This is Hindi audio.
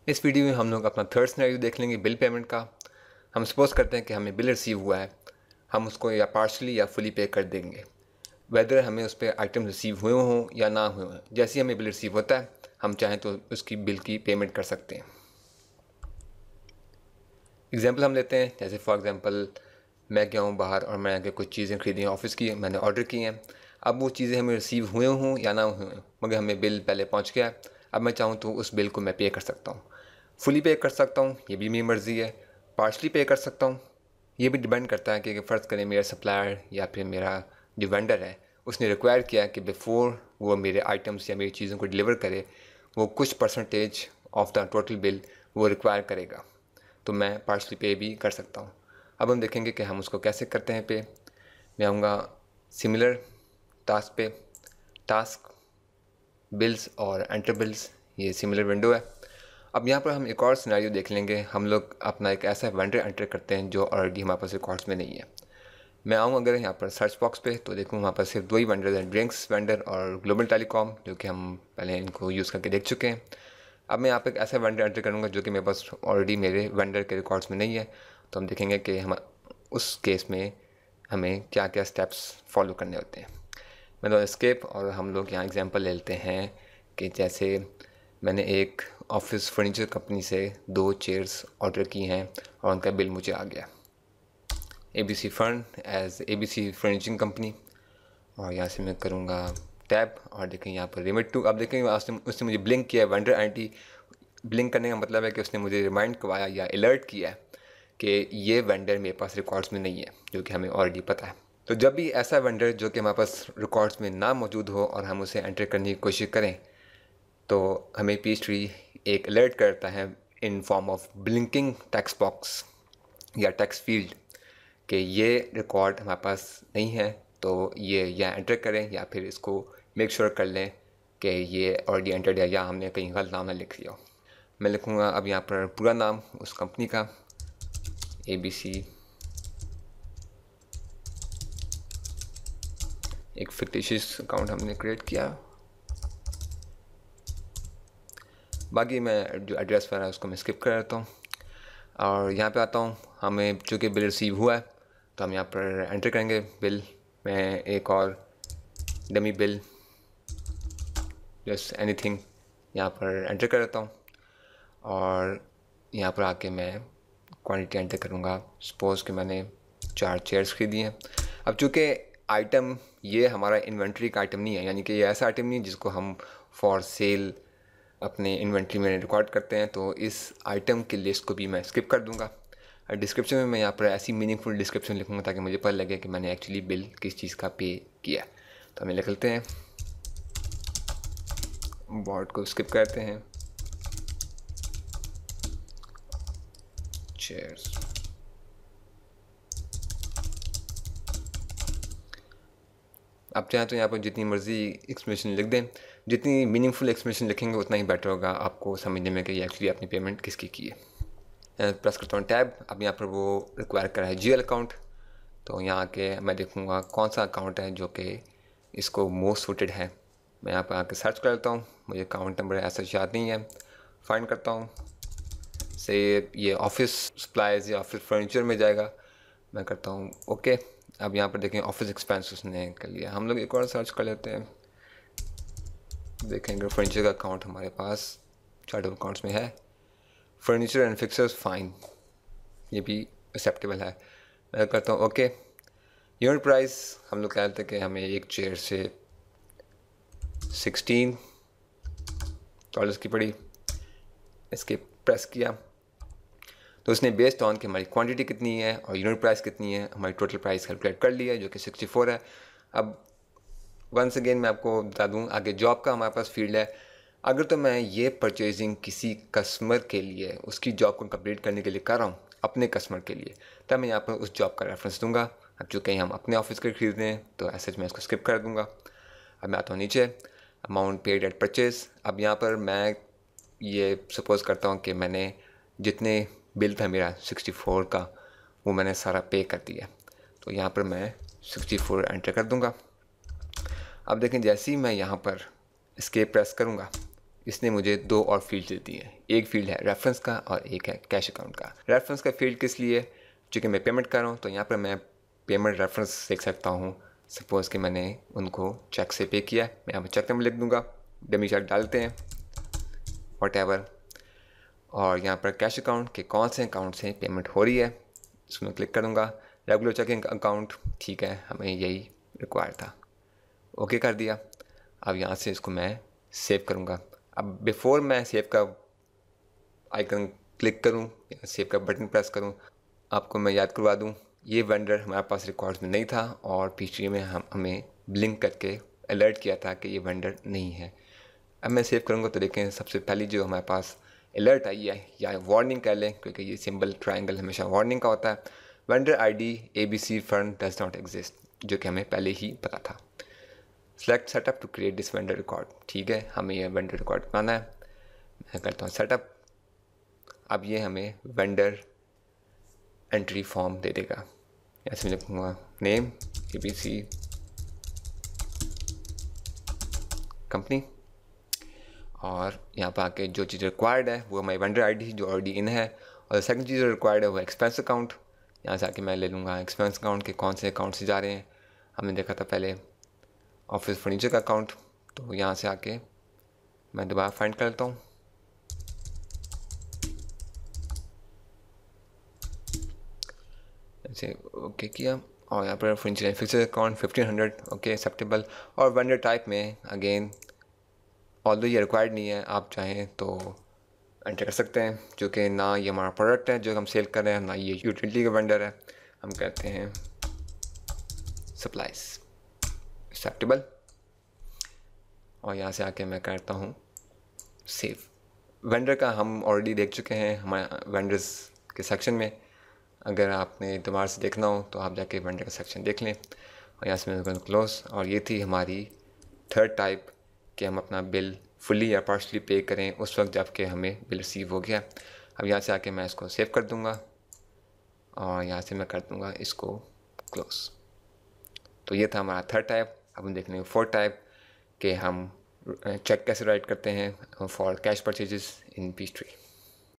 इस वीडियो में हम लोग अपना थर्ड सिनेरियो देख लेंगे बिल पेमेंट का। हम सपोज करते हैं कि हमें बिल रिसीव हुआ है, हम उसको या पार्शली या फुली पे कर देंगे, वेदर हमें उस पर आइटम रिसीव हुए हों या ना हुए हों। जैसे ही हमें बिल रिसीव होता है हम चाहें तो उसकी बिल की पेमेंट कर सकते हैं। एग्जाम्पल हम लेते हैं, जैसे फॉर एग्जांपल मैं गया हूँ बाहर और मैं आगे कुछ चीज़ें खरीदी हैं ऑफिस की, मैंने ऑर्डर की हैं। अब वो चीज़ें हमें रिसीव हुए हों या ना हुए हों, मगर हमें बिल पहले पहुँच गया। अब मैं चाहूँ तो उस बिल को मैं पे कर सकता हूँ, फुली पे कर सकता हूँ, ये भी मेरी मर्ज़ी है। पार्शली पे कर सकता हूँ, ये भी डिपेंड करता है कि फ़र्ज़ करें मेरा सप्लायर या फिर मेरा जो वेंडर है उसने रिक्वायर किया कि बिफ़ोर वो मेरे आइटम्स या मेरी चीज़ों को डिलीवर करे वो कुछ percentage of the total bill वो रिक्वायर करेगा, तो मैं पार्शली पे भी कर सकता हूँ। अब हम देखेंगे कि हम उसको कैसे करते हैं पे। मैं आऊँगा सिमिलर टास्क पे, टास्क, बिल्स और एंटर बिल्स, ये सिमिलर विंडो है। अब यहाँ पर हम एक और सिनेरियो देख लेंगे। हम लोग अपना एक ऐसा वेंडर एंटर करते हैं जो ऑलरेडी हमारे पास रिकॉर्ड्स में नहीं है। मैं आऊँ अगर यहाँ पर सर्च बॉक्स पे तो देखूँ वहाँ पर सिर्फ दो ही वेंडर हैं, ड्रिंक्स वेंडर और ग्लोबल टेलीकॉम, जो कि हम पहले इनको यूज़ करके देख चुके हैं। अब मैं यहाँ पर एक ऐसा वेंडर एंटर करूँगा जो कि मेरे पास ऑलरेडी मेरे वेंडर के रिकॉर्ड्स में नहीं है। तो हम देखेंगे कि हम उस केस में हमें क्या क्या स्टेप्स फॉलो करने होते हैं। मैं तो एस्केप और हम लोग यहाँ एग्जांपल ले लेते हैं कि जैसे मैंने एक ऑफिस फर्नीचर कंपनी से 2 चेयर्स ऑर्डर की हैं और उनका बिल मुझे आ गया, ABC firm as ABC furnishing company. और यहाँ से मैं करूँगा टैब और देखें यहाँ पर रिमिट टू। अब देखें उसने मुझे ब्लिंक किया है, वेंडर एंटी। ब्लिंक करने का मतलब है कि उसने मुझे रिमाइंड करवाया या अलर्ट किया है कि ये वेंडर मेरे पास रिकॉर्ड्स में नहीं है, जो कि हमें ऑलरेडी पता है। तो जब भी ऐसा वेंडर जो कि हमारे पास रिकॉर्ड्स में ना मौजूद हो और हम उसे एंटर करने की कोशिश करें तो हमें पेस्ट्री एक अलर्ट करता है in form of blinking text box या टेक्स्ट फील्ड कि ये रिकॉर्ड हमारे पास नहीं है, तो ये या एंटर करें या फिर इसको मेक श्योर कर लें कि ये ऑलरेडी एंटर्ड है या हमने कहीं गलत नाम ना लिख लिया हो। मैं लिखूँगा अब यहाँ पर पूरा नाम उस कंपनी का, ABC। एक फिक्टिशियस अकाउंट हमने क्रिएट किया। बाकी मैं जो एड्रेस वगैरह है उसको मैं स्किप कर देता हूँ और यहाँ पे आता हूँ। हमें चूँकि बिल रिसीव हुआ है तो हम यहाँ पर एंटर करेंगे बिल। मैं एक और डमी बिल जस्ट एनीथिंग यहाँ पर एंटर कर देता हूँ और यहाँ पर आके मैं क्वांटिटी एंटर करूँगा। सपोज़ कि मैंने 4 चेयर्स खरीदी हैं। अब चूँकि आइटम ये हमारा इन्वेंट्री का आइटम नहीं है, यानी कि ये ऐसा आइटम नहीं है जिसको हम फॉर सेल अपने इन्वेंट्री में रिकॉर्ड करते हैं, तो इस आइटम की लिस्ट को भी मैं स्किप कर दूंगा। और डिस्क्रिप्शन में मैं यहाँ पर ऐसी मीनिंगफुल डिस्क्रिप्शन लिखूँगा ताकि मुझे पता लगे कि मैंने एक्चुअली बिल किस चीज़ का पे किया। तो हमें लिख लेते हैं, वर्ड को स्किप करते हैं, चेयर्स। आप चाहें तो यहाँ पर जितनी मर्ज़ी एक्सप्लेनेशन लिख दें, जितनी मीनिंगफुल एक्सप्लेनेशन लिखेंगे उतना ही बेटर होगा आपको समझने में कि ये एक्चुअली अपनी पेमेंट किसकी की है। प्रेस करता हूँ टैब। अब यहाँ पर वो रिक्वायर कर रहा है GL अकाउंट, तो यहाँ आके मैं देखूँगा कौन सा अकाउंट है जो कि इसको मोस्ट सूटेड है। मैं यहाँ पर आके सर्च कर लेता हूँ, मुझे अकाउंट नंबर ऐसा याद नहीं है, फाइंड करता हूँ से ये ऑफिस सप्लाईज या ऑफिस फर्नीचर में जाएगा। मैं करता हूँ ओके। अब यहाँ पर देखें ऑफिस एक्सपेंस उसने कर लिया। हम लोग एक और सर्च कर लेते हैं, देखेंगे फर्नीचर का अकाउंट हमारे पास चार्ट ऑफ अकाउंट्स में है। फर्नीचर एंड फिक्सर्स फाइन, ये भी एक्सेप्टेबल है। मैं करता हूँ ओके। यूनिट प्राइस हम लोग कह लेते हैं कि हमें एक चेयर से $16 की पड़ी। इसके प्रेस किया तो उसने बेस्ड ऑन कि हमारी क्वांटिटी कितनी है और यूनिट प्राइस कितनी है हमारी टोटल प्राइस कैलकुलेट कर लिया है, जो कि 64 है। अब वंस अगेन मैं आपको बता दूं, आगे जॉब का हमारे पास फील्ड है। अगर तो मैं ये परचेजिंग किसी कस्टमर के लिए उसकी जॉब को कंप्लीट करने के लिए कर रहा हूँ अपने कस्टमर के लिए, तब मैं यहाँ पर उस जॉब का रेफरेंस दूंगा। अब चूँकि हम अपने ऑफिस के खरीद रहे हैं तो ऐसे मैं इसको स्किप कर दूँगा। अब मैं आता हूँ नीचे, अमाउंट पेड एट परचेज। अब यहाँ पर मैं ये सपोज़ करता हूँ कि मैंने जितने बिल था मेरा 64 का वो मैंने सारा पे कर दिया, तो यहाँ पर मैं 64 एंटर कर दूँगा। अब देखें जैसे ही मैं यहाँ पर एस्केप प्रेस करूँगा इसने मुझे दो और फील्ड दे दी हैं। एक फील्ड है रेफरेंस का और एक है कैश अकाउंट का। रेफरेंस का फील्ड किस लिए, चूँकि मैं पेमेंट कर रहा हूँ तो यहाँ पर मैं पेमेंट रेफरेंस देख सकता हूँ। सपोज़ कि मैंने उनको चेक से पे किया, मैं यहाँ पर चेक नंबर लिख दूँगा, डमी चेक डालते हैं व्हाटएवर, और यहाँ पर कैश अकाउंट के कौन से अकाउंट से पेमेंट हो रही है इसमें क्लिक करूँगा। रेगुलर चेकिंग अकाउंट, ठीक है, हमें यही रिक्वायर था, ओके कर दिया। अब यहाँ से इसको मैं सेव करूँगा। अब बिफोर मैं सेव का आइकन क्लिक करूँ या सेव का बटन प्रेस करूँ, आपको मैं याद करवा दूँ, ये वेंडर हमारे पास रिकॉर्ड्स में नहीं था और पीछे में हमें ब्लिंक करके अलर्ट किया था कि ये वेंडर नहीं है। अब मैं सेव करूँगा तो देखें सबसे पहली जो हमारे पास अलर्ट आई है, या वार्निंग कह लें क्योंकि ये सिंबल ट्रायंगल हमेशा वार्निंग का होता है, vendor ID ABC firm does not exist, जो कि हमें पहले ही पता था। Select setup to create this vendor record, ठीक है, हमें ये वेंडर रिकॉर्ड बनाना है। मैं करता हूँ सेटअप। अब ये हमें वेंडर एंट्री फॉर्म दे देगा। ऐसे मैं लिखूँगा नेम ABC कंपनी, और यहाँ पर आके जो चीज़ रिक्वायर्ड है वो हमारी वेंडर आईडी जो ऑलरेडी इन है, और सेकंड चीज़ जो रिक्वायर्ड है वो एक्सपेंस अकाउंट। यहाँ से आके मैं ले लूँगा एक्सपेंस अकाउंट के कौन से अकाउंट से जा रहे हैं। हमने देखा था पहले ऑफिस फर्नीचर का अकाउंट, तो यहाँ से आके मैं दोबारा फाइंड कर लेता हूँ। ऐसे ओके किया, और यहाँ पर furniture fixer account 1500, okay acceptable. और वेंडर टाइप में अगेन ऑल्दो ये रिक्वायर्ड नहीं है, आप चाहें तो एंटर कर सकते हैं, जो कि ना ये हमारा प्रोडक्ट है जो हम सेल कर रहे हैं, ना ये यूटिलिटी का वेंडर है। हम कहते हैं सप्लाइज, एक्सेप्टेबल, और यहाँ से आके मैं करता हूँ सेव। वेंडर का हम ऑलरेडी देख चुके हैं हमारे वेंडर्स के सेक्शन में, अगर आपने दोबारा से देखना हो तो आप जाके वेंडर का सेक्शन देख लें। और यहाँ से मैं क्लोज, और ये थी हमारी थर्ड टाइप कि हम अपना बिल फुली या पार्शली पे करें उस वक्त जबकि हमें बिल रिसीव हो गया। अब यहाँ से आके मैं इसको सेव कर दूँगा और यहाँ से मैं कर दूँगा इसको क्लोज। तो ये था हमारा थर्ड टाइप। अब हम देख लेंगे फोर्थ टाइप कि हम चेक कैसे राइट करते हैं for cash purchases in Peachtree।